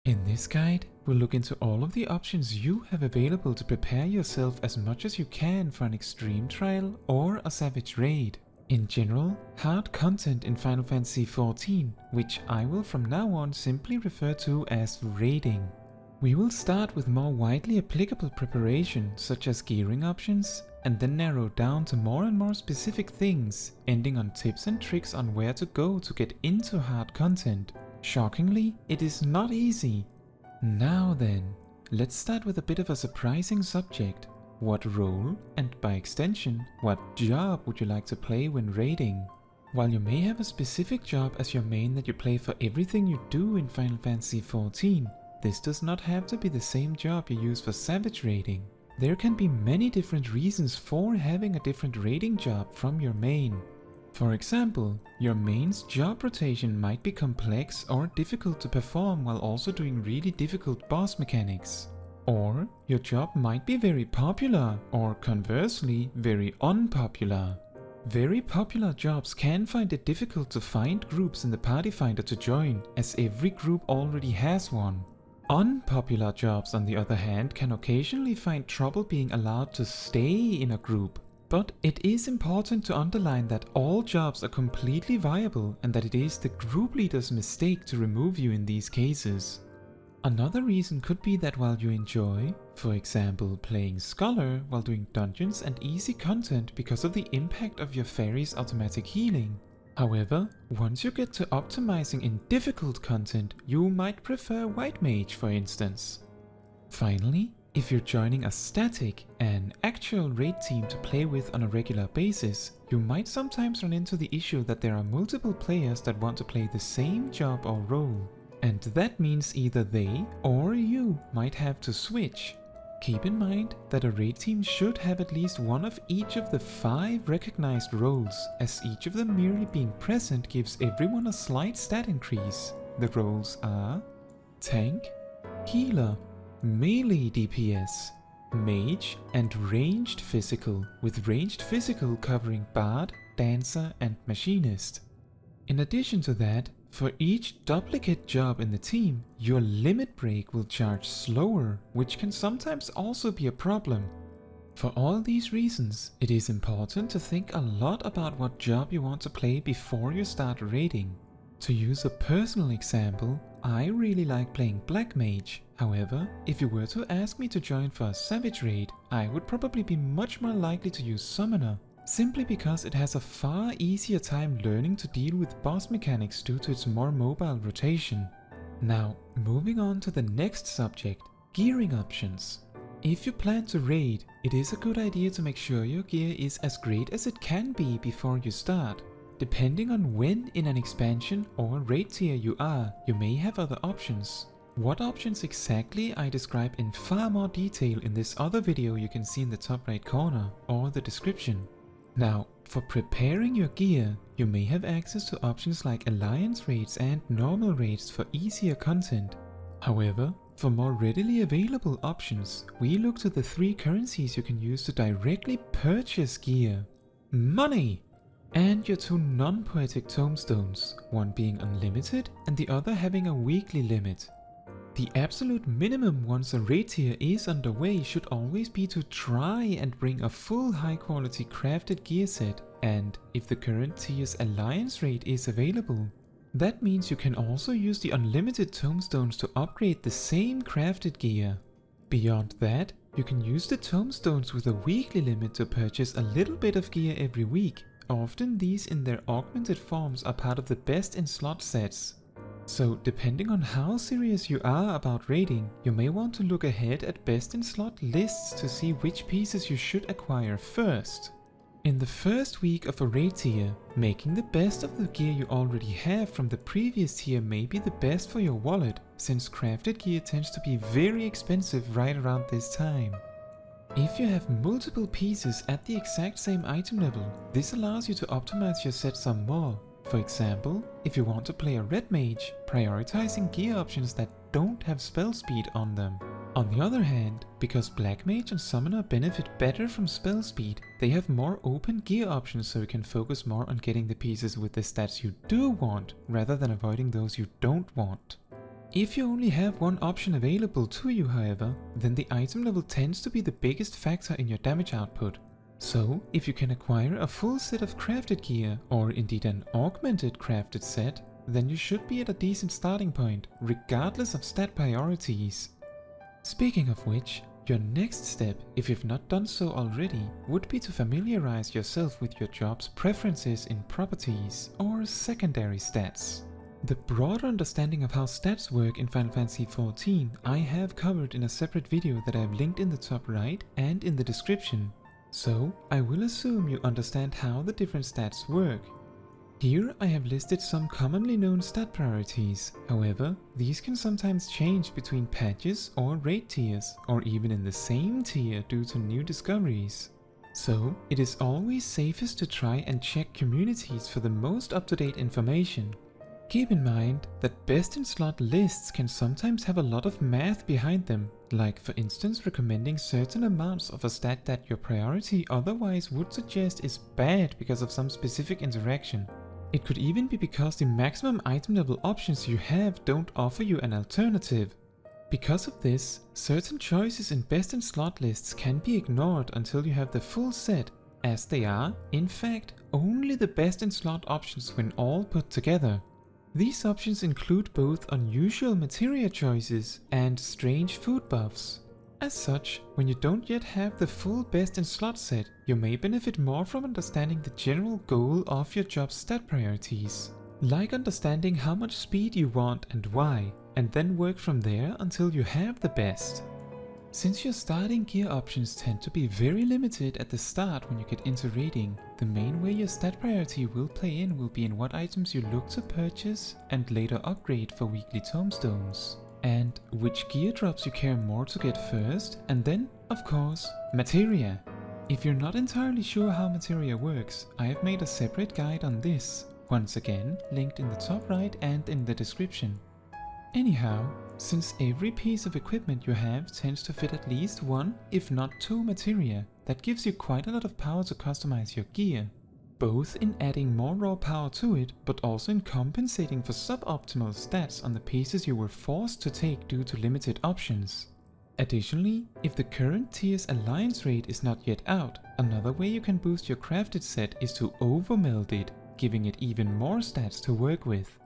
In this guide, we'll look into all of the options you have available to prepare yourself as much as you can for an extreme trial or a savage raid. In general, hard content in Final Fantasy XIV, which I will from now on simply refer to as raiding. We will start with more widely applicable preparation such as gearing options, and then narrow down to more and more specific things, ending on tips and tricks on where to go to get into hard content. Shockingly, it is not easy. Now then, let's start with a bit of a surprising subject. What role, and by extension, what job would you like to play when raiding? While you may have a specific job as your main that you play for everything you do in Final Fantasy XIV, this does not have to be the same job you use for savage raiding. There can be many different reasons for having a different raiding job from your main. For example, your main's job rotation might be complex or difficult to perform while also doing really difficult boss mechanics. Or your job might be very popular, or conversely, very unpopular. Very popular jobs can find it difficult to find groups in the party finder to join, as every group already has one. Unpopular jobs, on the other hand, can occasionally find trouble being allowed to stay in a group. But it is important to underline that all jobs are completely viable and that it is the group leader's mistake to remove you in these cases. Another reason could be that while you enjoy, for example, playing Scholar while doing dungeons and easy content because of the impact of your fairy's automatic healing. However, once you get to optimizing in difficult content, you might prefer White Mage, for instance. Finally, if you're joining a static, an actual raid team to play with on a regular basis, you might sometimes run into the issue that there are multiple players that want to play the same job or role. And that means either they or you might have to switch. Keep in mind that a raid team should have at least one of each of the 5 recognized roles, as each of them merely being present gives everyone a slight stat increase. The roles are Tank, Healer, Melee DPS, Mage, and Ranged Physical, with Ranged Physical covering Bard, Dancer, and Machinist. In addition to that, for each duplicate job in the team, your limit break will charge slower, which can sometimes also be a problem. For all these reasons, it is important to think a lot about what job you want to play before you start raiding. To use a personal example, I really like playing Black Mage. However, if you were to ask me to join for a Savage raid, I would probably be much more likely to use Summoner, simply because it has a far easier time learning to deal with boss mechanics due to its more mobile rotation. Now, moving on to the next subject, gearing options. If you plan to raid, it is a good idea to make sure your gear is as great as it can be before you start. Depending on when in an expansion or raid tier you are, you may have other options. What options exactly I describe in far more detail in this other video you can see in the top right corner or the description. Now, for preparing your gear, you may have access to options like Alliance raids and normal raids for easier content. However, for more readily available options, we look to the 3 currencies you can use to directly purchase gear. Money! And your 2 non-poetic tomestones, one being unlimited and the other having a weekly limit. The absolute minimum once a raid tier is underway should always be to try and bring a full high quality crafted gear set, and if the current tier's Alliance raid is available, that means you can also use the unlimited tomestones to upgrade the same crafted gear. Beyond that, you can use the tomestones with a weekly limit to purchase a little bit of gear every week. Often these in their augmented forms are part of the best in slot sets. So depending on how serious you are about raiding, you may want to look ahead at best in slot lists to see which pieces you should acquire first. In the first week of a raid tier, making the best of the gear you already have from the previous tier may be the best for your wallet, since crafted gear tends to be very expensive right around this time. If you have multiple pieces at the exact same item level, this allows you to optimize your set some more. For example, if you want to play a red mage, prioritizing gear options that don't have spell speed on them. On the other hand, because Black Mage and Summoner benefit better from spell speed, they have more open gear options so you can focus more on getting the pieces with the stats you do want, rather than avoiding those you don't want. If you only have one option available to you, however, then the item level tends to be the biggest factor in your damage output. So, if you can acquire a full set of crafted gear, or indeed an augmented crafted set, then you should be at a decent starting point, regardless of stat priorities. Speaking of which, your next step, if you've not done so already, would be to familiarize yourself with your job's preferences in properties or secondary stats. The broader understanding of how stats work in Final Fantasy XIV I have covered in a separate video that I have linked in the top right and in the description, so I will assume you understand how the different stats work. Here I have listed some commonly known stat priorities. However, these can sometimes change between patches or raid tiers, or even in the same tier due to new discoveries. So, it is always safest to try and check communities for the most up-to-date information. Keep in mind that best in slot lists can sometimes have a lot of math behind them, like for instance recommending certain amounts of a stat that your priority otherwise would suggest is bad because of some specific interaction. It could even be because the maximum item level options you have don't offer you an alternative. Because of this, certain choices in best in slot lists can be ignored until you have the full set, as they are, in fact, only the best in slot options when all put together. These options include both unusual materia choices and strange food buffs. As such, when you don't yet have the full best in slot set, you may benefit more from understanding the general goal of your job's stat priorities, like understanding how much speed you want and why, and then work from there until you have the best. Since your starting gear options tend to be very limited at the start when you get into raiding, the main way your stat priority will play in will be in what items you look to purchase and later upgrade for weekly tomestones, and which gear drops you care more to get first, and then, of course, materia. If you're not entirely sure how materia works, I have made a separate guide on this, once again linked in the top right and in the description. Anyhow, since every piece of equipment you have tends to fit at least one, if not two materia, that gives you quite a lot of power to customize your gear, both in adding more raw power to it, but also in compensating for suboptimal stats on the pieces you were forced to take due to limited options. Additionally, if the current tier's alliance raid is not yet out, another way you can boost your crafted set is to overmeld it, giving it even more stats to work with.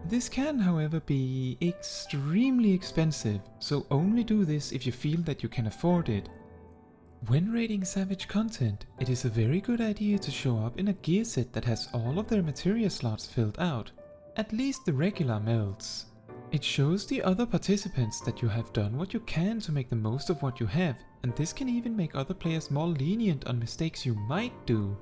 This can, however, be extremely expensive, so only do this if you feel that you can afford it. When raiding Savage content, it is a very good idea to show up in a gear set that has all of their materia slots filled out, at least the regular melds. It shows the other participants that you have done what you can to make the most of what you have, and this can even make other players more lenient on mistakes you might do.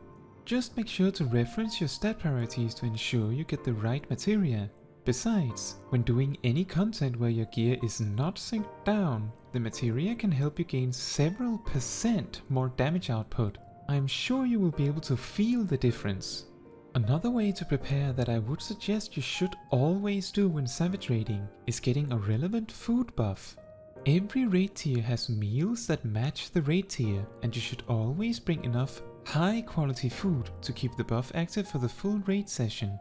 Just make sure to reference your stat priorities to ensure you get the right materia. Besides, when doing any content where your gear is not synced down, the materia can help you gain several % more damage output. I'm sure you will be able to feel the difference. Another way to prepare that I would suggest you should always do when savage raiding is getting a relevant food buff. Every raid tier has meals that match the raid tier, and you should always bring enough high quality food to keep the buff active for the full raid session.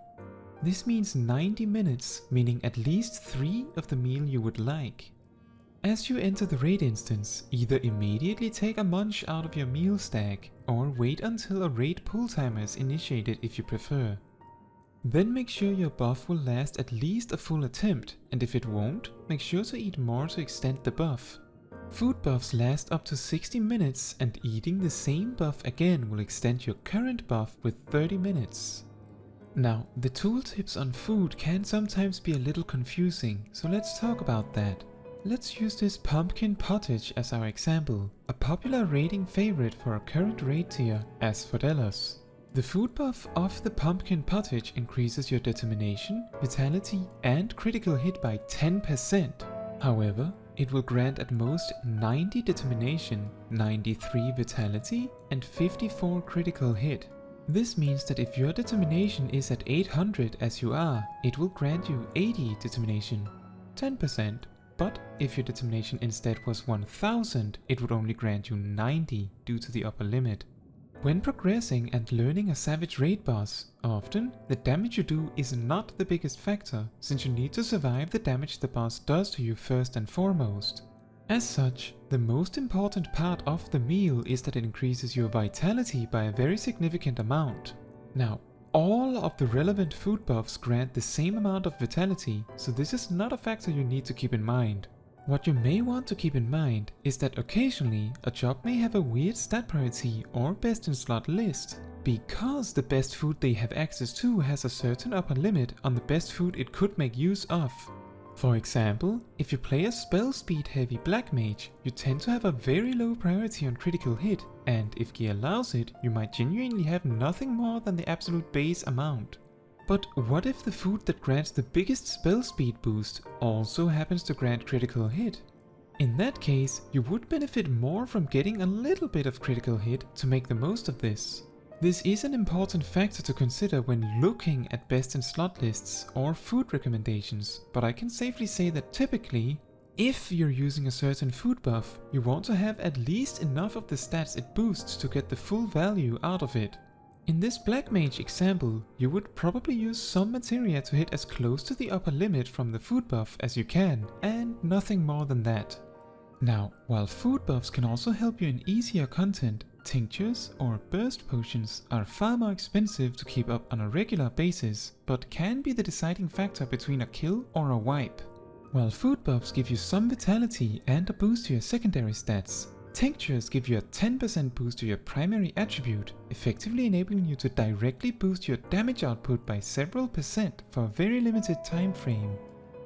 This means 90 minutes, meaning at least 3 of the meal you would like. As you enter the raid instance, either immediately take a munch out of your meal stack, or wait until a raid pull timer is initiated if you prefer. Then make sure your buff will last at least a full attempt, and if it won't, make sure to eat more to extend the buff. Food buffs last up to 60 minutes, and eating the same buff again will extend your current buff with 30 minutes. Now, the tooltips on food can sometimes be a little confusing, so let's talk about that. Let's use this pumpkin pottage as our example, a popular raiding favorite for our current raid tier, Asphodelos. The food buff of the pumpkin pottage increases your determination, vitality, and critical hit by 10%. However, it will grant at most 90 determination, 93 vitality, and 54 critical hit. This means that if your determination is at 800 as you are, it will grant you 80 determination, 10%. But if your determination instead was 1000, it would only grant you 90 due to the upper limit. When progressing and learning a savage raid boss, often the damage you do is not the biggest factor, since you need to survive the damage the boss does to you first and foremost. As such, the most important part of the meal is that it increases your vitality by a very significant amount. Now, all of the relevant food buffs grant the same amount of vitality, so this is not a factor you need to keep in mind. What you may want to keep in mind is that occasionally a job may have a weird stat priority or best in slot list, because the best food they have access to has a certain upper limit on the best food it could make use of. For example, if you play a spell speed heavy black mage, you tend to have a very low priority on critical hit, and if gear allows it, you might genuinely have nothing more than the absolute base amount. But what if the food that grants the biggest spell speed boost also happens to grant critical hit? In that case, you would benefit more from getting a little bit of critical hit to make the most of this. This is an important factor to consider when looking at best in slot lists or food recommendations, but I can safely say that typically, if you're using a certain food buff, you want to have at least enough of the stats it boosts to get the full value out of it. In this Black Mage example, you would probably use some materia to hit as close to the upper limit from the food buff as you can, and nothing more than that. Now, while food buffs can also help you in easier content, tinctures or burst potions are far more expensive to keep up on a regular basis, but can be the deciding factor between a kill or a wipe. While food buffs give you some vitality and a boost to your secondary stats, tinctures give you a 10% boost to your primary attribute, effectively enabling you to directly boost your damage output by several percent for a very limited time frame.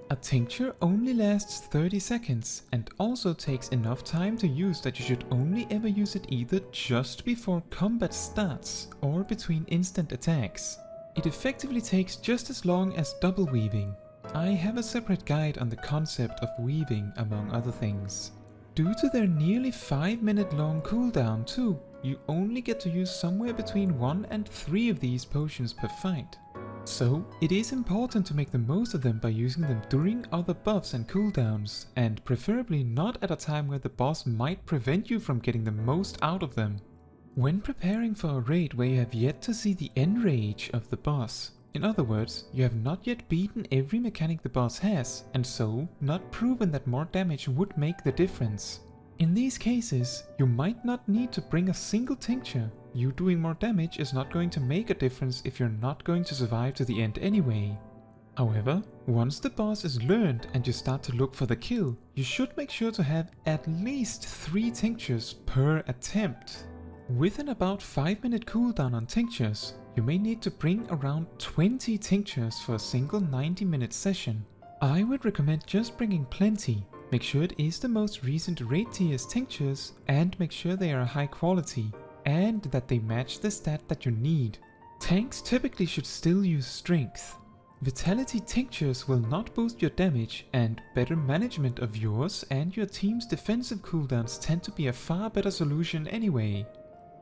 A tincture only lasts 30 seconds and also takes enough time to use that you should only ever use it either just before combat starts or between instant attacks. It effectively takes just as long as double weaving. I have a separate guide on the concept of weaving among other things. Due to their nearly 5-minute long cooldown too, you only get to use somewhere between 1 and 3 of these potions per fight. So it is important to make the most of them by using them during other buffs and cooldowns, and preferably not at a time where the boss might prevent you from getting the most out of them. When preparing for a raid where you have yet to see the end rage of the boss, in other words, you have not yet beaten every mechanic the boss has, and so not proven that more damage would make the difference. In these cases, you might not need to bring a single tincture. You doing more damage is not going to make a difference if you're not going to survive to the end anyway. However, once the boss is learned and you start to look for the kill, you should make sure to have at least 3 tinctures per attempt. With an about 5-minute cooldown on tinctures, you may need to bring around 20 tinctures for a single 90-minute session. I would recommend just bringing plenty. Make sure it is the most recent raid tier's tinctures, and make sure they are high quality, and that they match the stat that you need. Tanks typically should still use strength. Vitality tinctures will not boost your damage, and better management of yours and your team's defensive cooldowns tend to be a far better solution anyway.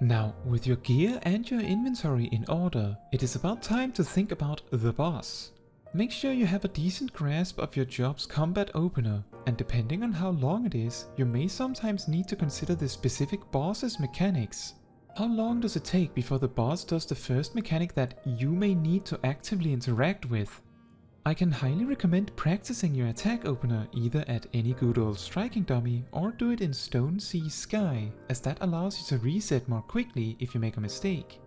Now, with your gear and your inventory in order, it is about time to think about the boss. Make sure you have a decent grasp of your job's combat opener, and depending on how long it is, you may sometimes need to consider the specific boss's mechanics. How long does it take before the boss does the first mechanic that you may need to actively interact with? I can highly recommend practicing your attack opener either at any good old striking dummy or do it in Stone Sea Sky, as that allows you to reset more quickly if you make a mistake.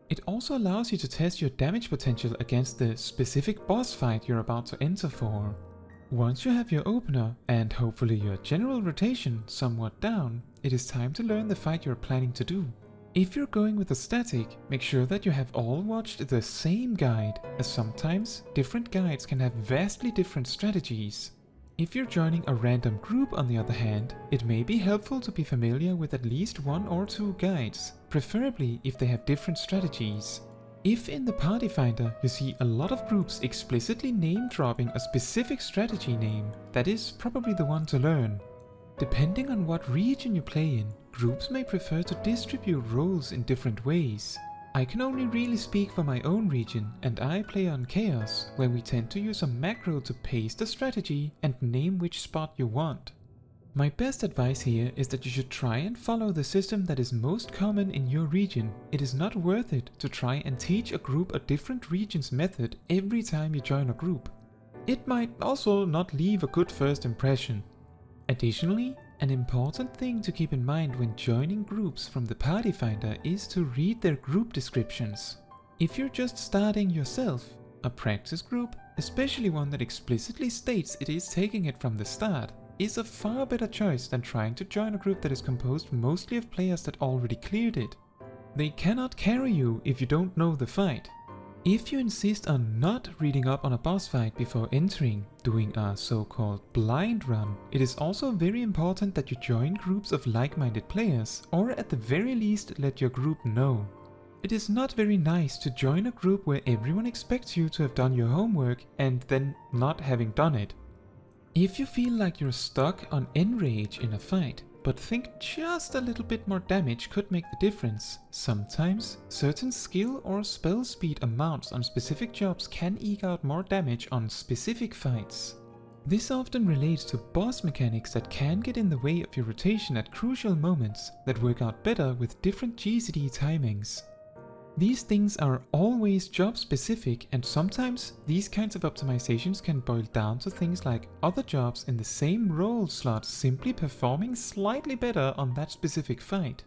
It also allows you to test your damage potential against the specific boss fight you're about to enter for. Once you have your opener, and hopefully your general rotation somewhat down, it is time to learn the fight you're planning to do. If you're going with a static, make sure that you have all watched the same guide, as sometimes different guides can have vastly different strategies. If you're joining a random group on the other hand, it may be helpful to be familiar with at least 1 or 2 guides, preferably if they have different strategies. If in the party finder you see a lot of groups explicitly name dropping a specific strategy name, that is probably the one to learn. Depending on what region you play in, groups may prefer to distribute roles in different ways. I can only really speak for my own region, and I play on Chaos, where we tend to use a macro to paste a strategy and name which spot you want. My best advice here is that you should try and follow the system that is most common in your region. It is not worth it to try and teach a group a different region's method every time you join a group. It might also not leave a good first impression. Additionally, an important thing to keep in mind when joining groups from the Party Finder is to read their group descriptions. If you're just starting yourself, a practice group, especially one that explicitly states it is taking it from the start, is a far better choice than trying to join a group that is composed mostly of players that already cleared it. They cannot carry you if you don't know the fight. If you insist on not reading up on a boss fight before entering, doing a so-called blind run, it is also very important that you join groups of like-minded players, or at the very least let your group know. It is not very nice to join a group where everyone expects you to have done your homework and then not having done it. If you feel like you're stuck on enrage in a fight, but think just a little bit more damage could make the difference, sometimes certain skill or spell speed amounts on specific jobs can eke out more damage on specific fights. This often relates to boss mechanics that can get in the way of your rotation at crucial moments that work out better with different GCD timings. These things are always job specific, and sometimes these kinds of optimizations can boil down to things like other jobs in the same role slot simply performing slightly better on that specific fight.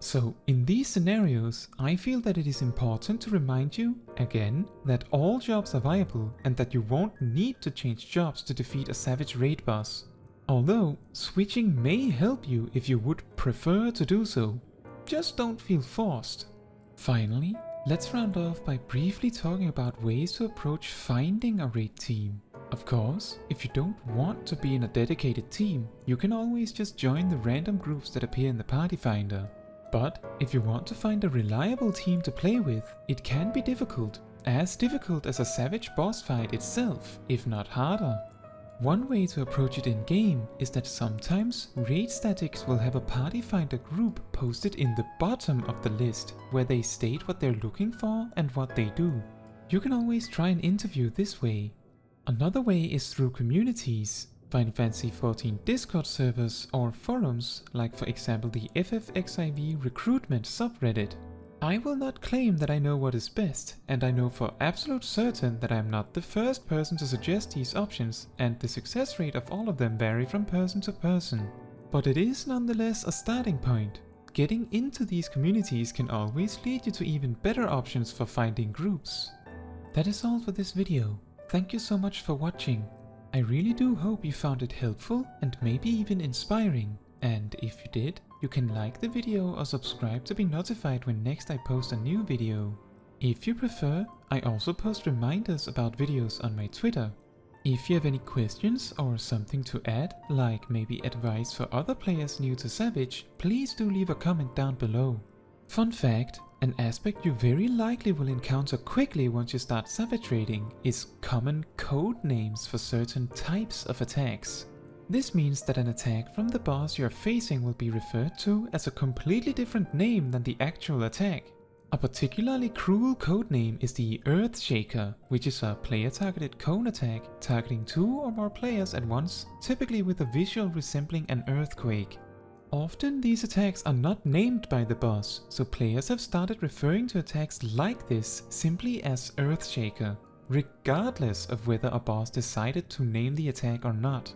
So in these scenarios, I feel that it is important to remind you, again, that all jobs are viable and that you won't need to change jobs to defeat a savage raid boss. Although, switching may help you if you would prefer to do so. Just don't feel forced. Finally, let's round off by briefly talking about ways to approach finding a raid team. Of course, if you don't want to be in a dedicated team, you can always just join the random groups that appear in the Party Finder. But if you want to find a reliable team to play with, it can be difficult as a savage boss fight itself, if not harder. One way to approach it in-game is that sometimes raid statics will have a Party Finder group posted in the bottom of the list, where they state what they're looking for and what they do. You can always try an interview this way. Another way is through communities, Final Fantasy XIV Discord servers or forums, like for example the FFXIV recruitment subreddit. I will not claim that I know what is best, and I know for absolute certain that I am not the first person to suggest these options, and the success rate of all of them vary from person to person. But it is nonetheless a starting point. Getting into these communities can always lead you to even better options for finding groups. That is all for this video. Thank you so much for watching. I really do hope you found it helpful and maybe even inspiring, and if you did, you can like the video or subscribe to be notified when next I post a new video. If you prefer, I also post reminders about videos on my Twitter. If you have any questions or something to add, like maybe advice for other players new to Savage, please do leave a comment down below. Fun fact, an aspect you very likely will encounter quickly once you start Savage raiding is common code names for certain types of attacks. This means that an attack from the boss you're facing will be referred to as a completely different name than the actual attack. A particularly cruel codename is the Earthshaker, which is a player-targeted cone attack targeting 2 or more players at once, typically with a visual resembling an earthquake. Often these attacks are not named by the boss, so players have started referring to attacks like this simply as Earthshaker, regardless of whether a boss decided to name the attack or not.